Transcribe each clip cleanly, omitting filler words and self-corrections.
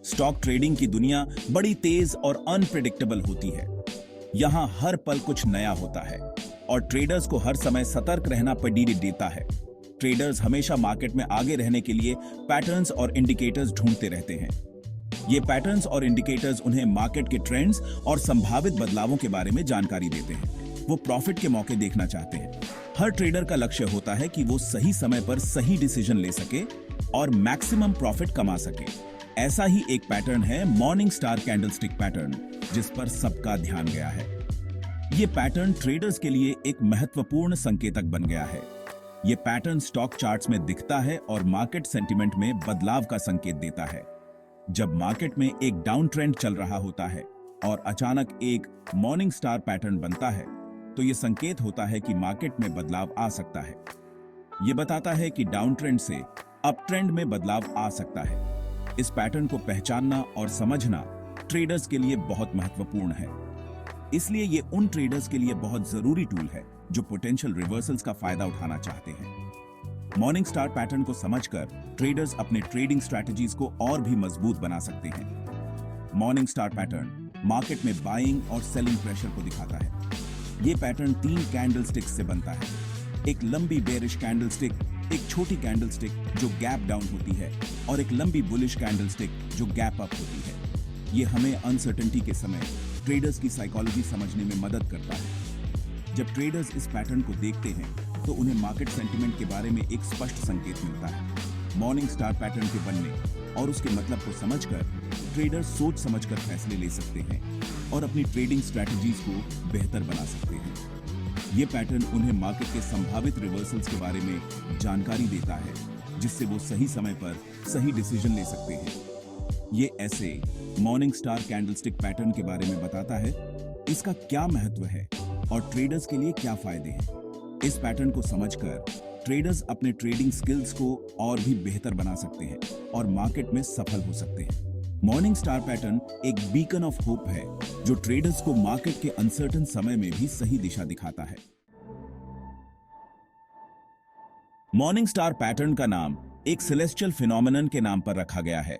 Stock trading की दुनिया बड़ी तेज और अनप्रिडिक्टेबल होती है। यहाँ हर पल कुछ नया होता है और ट्रेडर्स को हर समय सतर्क रहना पड़ी देता है। ट्रेडर्स हमेशा मार्केट में आगे रहने के लिए पैटर्न्स और इंडिकेटर्स ढूंढते रहते हैं। ये पैटर्न्स और इंडिकेटर्स उन्हें मार्केट के ट्रेंड्स और संभावित बदलावों के बारे में जानकारी देते हैं। वो प्रॉफिट के मौके देखना चाहते हैं। हर ट्रेडर का लक्ष्य होता है कि वो सही समय पर सही डिसीजन ले सके और मैक्सिमम प्रॉफिट कमा सके। ऐसा ही एक पैटर्न है मॉर्निंग स्टार कैंडलस्टिक पैटर्न, जिस पर सबका ध्यान गया है। ये पैटर्न ट्रेडर्स के लिए एक महत्वपूर्ण संकेतक बन गया है। ये पैटर्न स्टॉक चार्ट्स में दिखता है और मार्केट सेंटिमेंट में बदलाव का संकेत देता है। जब मार्केट में एक डाउन ट्रेंड चल रहा होता है और अचानक एक मॉर्निंग स्टार पैटर्न बनता है, तो यह संकेत होता है कि मार्केट में बदलाव आ सकता है। यह बताता है कि डाउन ट्रेंड से अप ट्रेंड में बदलाव आ सकता है। इस पैटर्न को पहचानना और समझना ट्रेडर्स के लिए बहुत महत्वपूर्ण है। इसलिए ये उन ट्रेडर्स के लिए बहुत जरूरी टूल है जो पोटेंशियल रिवर्सल्स का फायदा उठाना चाहते हैं। मॉर्निंग स्टार पैटर्न को समझकर ट्रेडर्स अपने ट्रेडिंग स्ट्रैटेजीज को और भी मजबूत बना सकते हैं। मॉर्निंग स्टार पैटर्न मार्केट में बाइंग और सेलिंग प्रेशर को दिखाता है। ये पैटर्न 3 कैंडलस्टिक्स से बनता है। एक लंबी बेरिश कैंडलस्टिक, एक छोटी कैंडलस्टिक जो गैप डाउन होती है और एक लंबी बुलिश कैंडलस्टिक जो गैप अप होती है। ये हमें अनसर्टेनिटी के समय ट्रेडर्स की साइकोलॉजी समझने में मदद करता है। जब ट्रेडर्स इस पैटर्न को देखते हैं तो उन्हें मार्केट सेंटिमेंट के बारे में एक स्पष्ट संकेत मिलता है। मॉर्निंग स्टार पैटर्न के बनने और उसके मतलब को समझकर ट्रेडर्स सोच समझकर फैसले ले सकते हैं और अपनी ट्रेडिंग स्ट्रैटेजीज को बेहतर बना सकते हैं। ये पैटर्न उन्हें मार्केट के संभावित रिवर्सल्स के बारे में जानकारी देता है, जिससे वो सही समय पर सही डिसीजन ले सकते हैं। ये ऐसे मॉर्निंग स्टार कैंडलस्टिक पैटर्न के बारे में बताता है, इसका क्या महत्व है और ट्रेडर्स के लिए क्या फायदे हैं। इस पैटर्न को समझकर ट्रेडर्स अपने ट्रेडिंग स्किल्स को और भी बेहतर बना सकते हैं और मार्केट में सफल हो सकते हैं। मॉर्निंग स्टार पैटर्न एक बीकन ऑफ होप है जो ट्रेडर्स को मार्केट के अनसर्टेन समय में भी सही दिशा दिखाता है। मॉर्निंग स्टार पैटर्न का नाम एक सेलेस्टियल फिनोमेनन के नाम पर रखा गया है।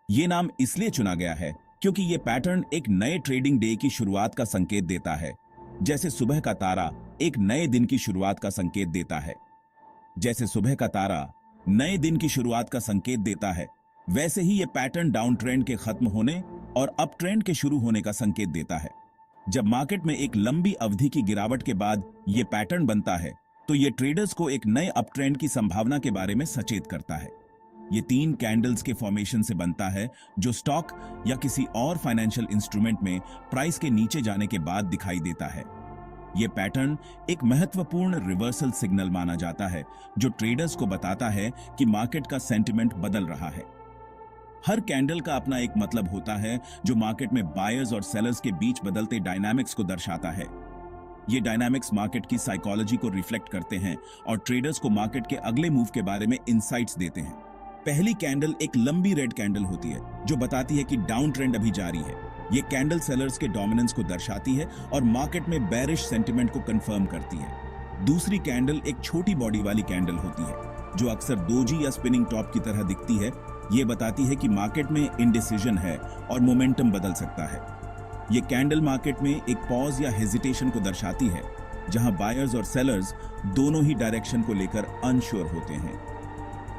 यह नाम इसलिए चुना गया है क्योंकि यह पैटर्न एक नए ट्रेडिंग डे की शुरुआत का संकेत देता है। जैसे सुबह का तारा एक नए दिन की शुरुआत का संकेत देता है, जैसे सुबह का तारा नए दिन की शुरुआत का संकेत देता है, वैसे ही यह पैटर्न डाउन ट्रेंड के खत्म होने और अप ट्रेंड के शुरू होने का संकेत देता है। जब मार्केट में एक लंबी अवधि की गिरावट के बाद यह पैटर्न बनता है, तो यह ट्रेडर्स को एक नए अप ट्रेंड की संभावना के बारे में सचेत करता है। ये 3 कैंडल्स के फॉर्मेशन से बनता है जो स्टॉक या किसी और फाइनेंशियल इंस्ट्रूमेंट में प्राइस के नीचे जाने के बाद दिखाई देता है। यह पैटर्न एक महत्वपूर्ण रिवर्सल सिग्नल माना जाता है जो ट्रेडर्स को बताता है कि मार्केट का सेंटिमेंट बदल रहा है। हर कैंडल का अपना एक मतलब होता है जो मार्केट में बायर्स और सेलर्स के बीच बदलते डायनामिक्स को दर्शाता है। ये डायनामिक्स मार्केट की साइकोलॉजी को रिफ्लेक्ट करते हैं और ट्रेडर्स को मार्केट के अगले मूव के बारे में इंसाइट्स देते हैं। पहली कैंडल एक लंबी रेड कैंडल होती है जो बताती है कि डाउन ट्रेंड अभी जारी है। ये कैंडल सेलर्स के डोमिनेंस को दर्शाती है और मार्केट में बेरिश सेंटिमेंट को कंफर्म करती है। दूसरी कैंडल एक छोटी बॉडी वाली कैंडल होती है जो अक्सर डोजी या स्पिनिंग टॉप की तरह दिखती है। ये बताती है कि मार्केट में इंडिसीजन है और मोमेंटम बदल सकता है। ये कैंडल मार्केट में एक पॉज या हेजिटेशन को दर्शाती है, जहां बायर्स और सेलर्स दोनों ही डायरेक्शन को लेकर अनश्योर होते हैं।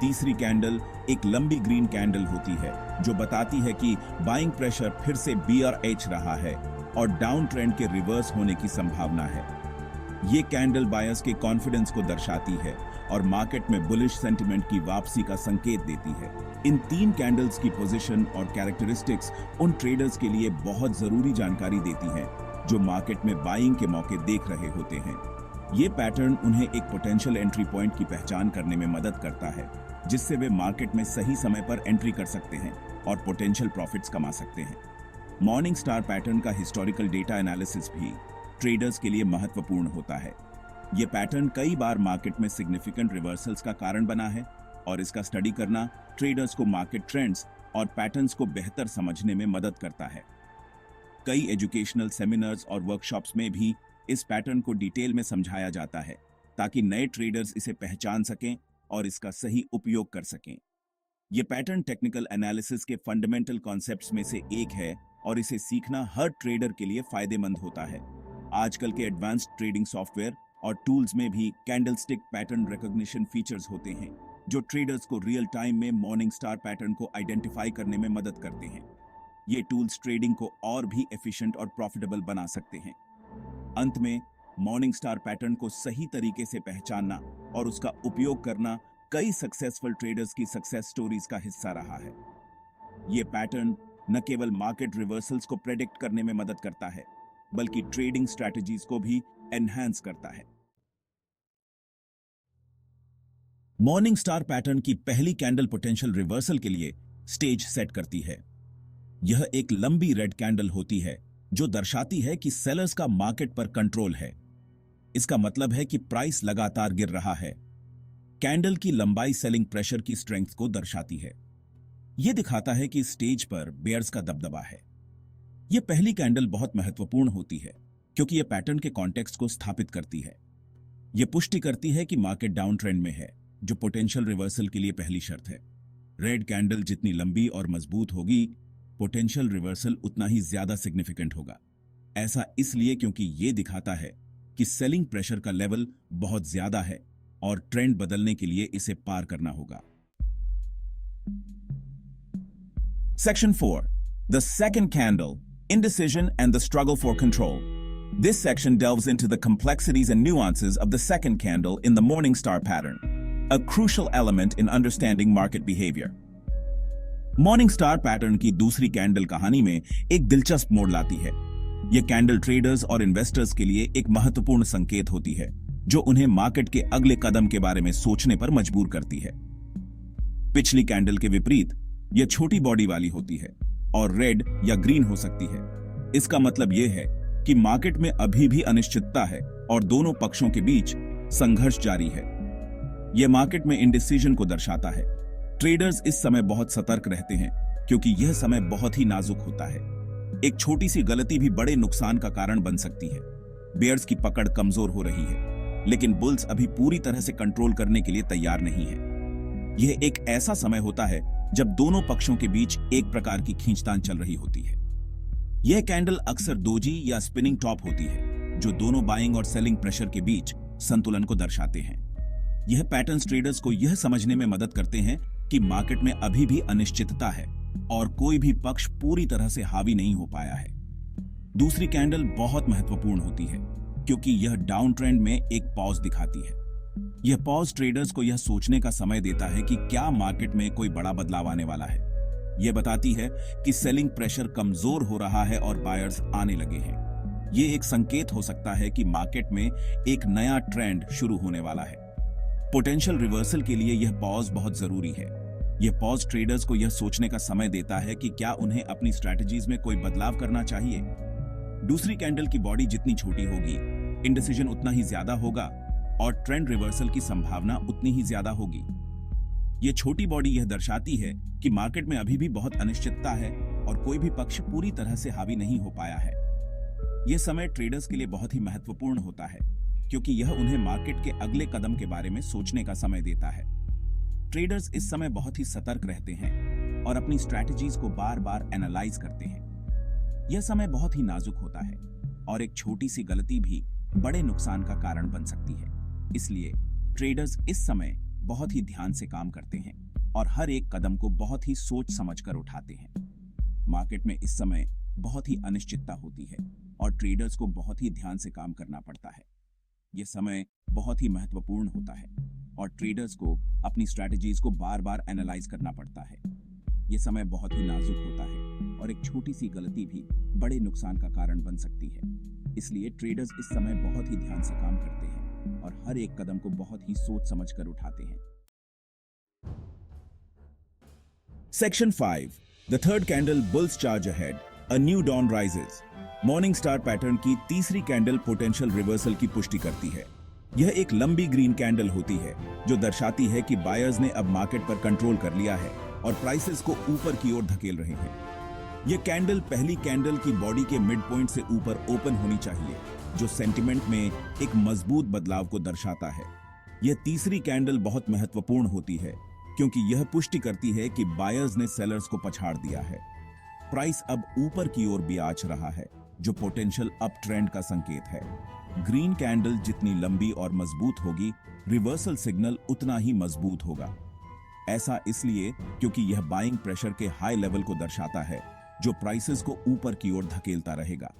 तीसरी कैंडल एक लंबी ग्रीन कैंडल होती है जो बताती है कि बाइंग प्रेशर फिर से बीआरएच रहा है और डाउन ट्रेंड के रिवर्स होने की संभावना है। ये कैंडल बायर्स के कॉन्फिडेंस को दर्शाती है और मार्केट में बुलिश सेंटिमेंट की वापसी का संकेत देती है। इन 3 कैंडल्स की पोजीशन और कैरेक्टरिस्टिक्स उन ट्रेडर्स के लिए बहुत जरूरी जानकारी देती हैं जो मार्केट में बाइंग के मौके देख रहे होते हैं। ये पैटर्न उन्हें एक पोटेंशियल एंट्री पॉइंट की पहचान करने में मदद करता है, जिससे वे मार्केट में सही समय पर एंट्री कर सकते हैं और पोटेंशियल प्रॉफिट्स कमा सकते हैं। मॉर्निंग स्टार पैटर्न का हिस्टोरिकल डेटा एनालिसिस भी ट्रेडर्स के लिए महत्वपूर्ण होता है। यह पैटर्न कई बार मार्केट में सिग्निफिकेंट रिवर्सल्स का कारण बना है और इसका स्टडी करना ट्रेडर्स को मार्केट ट्रेंड्स और पैटर्न्स को बेहतर समझने में मदद करता है। कई एजुकेशनल सेमिनार्स और वर्कशॉप्स में भी इस पैटर्न को डिटेल में समझाया जाता है ताकि नए ट्रेडर्स इसे पहचान सकें और इसका सही उपयोग कर सकें। ये पैटर्न टेक्निकल एनालिसिस के फंडामेंटल कॉन्सेप्ट्स में से एक है और इसे सीखना हर ट्रेडर के लिए फायदेमंद होता है। आजकल के एडवांस्ड ट्रेडिंग सॉफ्टवेयर और टूल्स में भी कैंडलस्टिक पैटर्न रिकॉग्निशन फीचर्स होते हैं जो ट्रेडर्स को रियल टाइम में मॉर्निंग स्टार पैटर्न को आइडेंटिफाई करने में मदद करते हैं। ये टूल्स ट्रेडिंग को और भी एफिशिएंट और प्रॉफिटेबल बना सकते हैं। अंत में, मॉर्निंग स्टार पैटर्न को सही तरीके से पहचानना और उसका उपयोग करना कई सक्सेसफुल ट्रेडर्स की सक्सेस स्टोरीज का हिस्सा रहा है। ये पैटर्न न केवल मार्केट रिवर्सल्स को प्रेडिक्ट करने में मदद करता है, बल्कि ट्रेडिंग स्ट्रैटेजीज को भी एनहांस करता है। मॉर्निंग स्टार पैटर्न की पहली कैंडल पोटेंशियल रिवर्सल के लिए स्टेज सेट करती है। यह एक लंबी रेड कैंडल होती है जो दर्शाती है कि सेलर्स का मार्केट पर कंट्रोल है। इसका मतलब है कि प्राइस लगातार गिर रहा है। कैंडल की लंबाई सेलिंग प्रेशर की स्ट्रेंथ को दर्शाती है। यह दिखाता है कि स्टेज पर बेयर्स का दबदबा है। यह पहली कैंडल बहुत महत्वपूर्ण होती है क्योंकि यह पैटर्न के कॉन्टेक्स्ट को स्थापित करती है। यह पुष्टि करती है कि मार्केट डाउन ट्रेंड में है, जो पोटेंशियल रिवर्सल के लिए पहली शर्त है। रेड कैंडल जितनी लंबी और मजबूत होगी, पोटेंशियल रिवर्सल उतना ही ज्यादा सिग्निफिकेंट होगा। ऐसा इसलिए क्योंकि यह दिखाता है कि सेलिंग प्रेशर का लेवल बहुत ज्यादा है और ट्रेंड बदलने के लिए इसे पार करना होगा। Section 4. The second candle, indecision and the struggle for control. This section delves into the complexities and nuances of the second candle in the morning star pattern, a crucial element in understanding market behavior. Morning star pattern की दूसरी candle कहानी में एक दिलचस्प मोड़ लाती है। यह कैंडल ट्रेडर्स और इन्वेस्टर्स के लिए एक महत्वपूर्ण संकेत होती है जो उन्हें मार्केट के अगले कदम के बारे में सोचने पर मजबूर करती है। पिछली कैंडल के विपरीत यह छोटी बॉडी वाली होती है और रेड या ग्रीन हो सकती है। इसका मतलब यह है कि मार्केट में अभी भी अनिश्चितता है और दोनों पक्षों के बीच संघर्ष जारी है। यह मार्केट में इंडिसीजन को दर्शाता है। ट्रेडर्स इस समय बहुत सतर्क रहते हैं क्योंकि यह समय बहुत ही नाजुक होता है। एक छोटी सी गलती भी बड़े नुकसान का कारण बन सकती है। बेयर्स की पकड़ कमजोर हो रही है, लेकिन बुल्स अभी पूरी तरह से कंट्रोल करने के लिए तैयार नहीं है। यह एक ऐसा समय होता है जब दोनों पक्षों के बीच एक प्रकार की खींचतान चल रही होती है। यह कैंडल अक्सर दोजी या स्पिनिंग टॉप होती है, जो दोनों बाइंग और सेलिंग प्रेशर के बीच संतुलन को दर्शाते हैं। यह पैटर्न्स ट्रेडर्स को यह समझने में मदद करते हैं कि मार्केट में अभी भी अनिश्चितता है और कोई भी पक्ष पूरी तरह से हावी नहीं हो पाया है। दूसरी कैंडल बहुत महत्वपूर्ण होती है क्योंकि यह डाउन ट्रेंड में एक पॉज दिखाती है। यह पॉज ट्रेडर्स को यह सोचने का समय देता है कि क्या मार्केट में कोई बड़ा बदलाव आने वाला है। यह बताती है कि सेलिंग प्रेशर कमजोर हो रहा है और बायर्स आने लगे हैं। यह एक संकेत हो सकता है कि मार्केट में एक नया ट्रेंड शुरू होने वाला है। पोटेंशियल रिवर्सल के लिए यह पॉज बहुत जरूरी है। यह पॉज ट्रेडर्स को यह सोचने का समय देता है कि क्या उन्हें अपनी स्ट्रैटेजीज में कोई बदलाव करना चाहिए। दूसरी कैंडल की बॉडी जितनी छोटी होगी, इंडिसीजन उतना ही ज्यादा होगा और ट्रेंड रिवर्सल की संभावना उतनी ही ज्यादा होगी। यह छोटी बॉडी यह दर्शाती है कि मार्केट में अभी भी बहुत अनिश्चितता है और कोई भी पक्ष पूरी तरह से हावी नहीं हो पाया है। यह समय ट्रेडर्स के लिए बहुत ही महत्वपूर्ण होता है क्योंकि यह उन्हें मार्केट के अगले कदम के बारे में सोचने का समय देता है। ट्रेडर्स इस समय बहुत ही सतर्क रहते हैं और अपनी स्ट्रैटेजीज को बार बार एनालाइज करते हैं। यह समय बहुत ही नाजुक होता है और एक छोटी सी गलती भी बड़े नुकसान का कारण बन सकती है। इसलिए ट्रेडर्स इस समय बहुत ही ध्यान से काम करते हैं और हर एक कदम को बहुत ही सोच समझकर उठाते हैं। मार्केट में इस समय बहुत ही अनिश्चितता होती है और ट्रेडर्स को बहुत ही ध्यान से काम करना पड़ता है। यह समय बहुत ही महत्वपूर्ण होता है और ट्रेडर्स को अपनी स्ट्रैटेजीज को बार बार एनालाइज करना पड़ता है। यह समय बहुत ही नाजुक होता है और एक छोटी सी गलती भी बड़े नुकसान का कारण बन सकती है। इसलिए ट्रेडर्स इस समय बहुत ही ध्यान से काम करते हैं और हर एक कदम को बहुत ही सोच समझकर उठाते हैं। Section 5. The third candle bulls charge ahead. A new dawn rises. Morning star pattern की तीसरी कैंडल पोटेंशियल रिवर्सल की पुष्टि करती है। यह एक लंबी ग्रीन कैंडल होती है जो दर्शाती है कि बायर्स ने अब मार्केट पर कंट्रोल कर लिया है और प्राइसेस को ऊपर की ओर धकेल रहे हैं। यह कैंडल पहली कैंडल की बॉडी के मिड पॉइंट से ऊपर ओपन होनी चाहिए, जो सेंटिमेंट में एक मजबूत बदलाव को दर्शाता है। यह तीसरी कैंडल बहुत महत्वपूर्ण होती है क्योंकि यह पुष्टि करती है कि बायर्स ने सेलर्स को पछाड़ दिया है। प्राइस अब ऊपर की ओर भी आंच रहा है, जो पोटेंशियल अप ट्रेंड का संकेत है। ग्रीन कैंडल जितनी लंबी और मजबूत होगी, रिवर्सल सिग्नल उतना ही मजबूत होगा। ऐसा इसलिए क्योंकि यह बाइंग प्रेशर के हाई लेवल को दर्शाता है, जो प्राइसेस को ऊपर की ओर धकेलता रहेगा।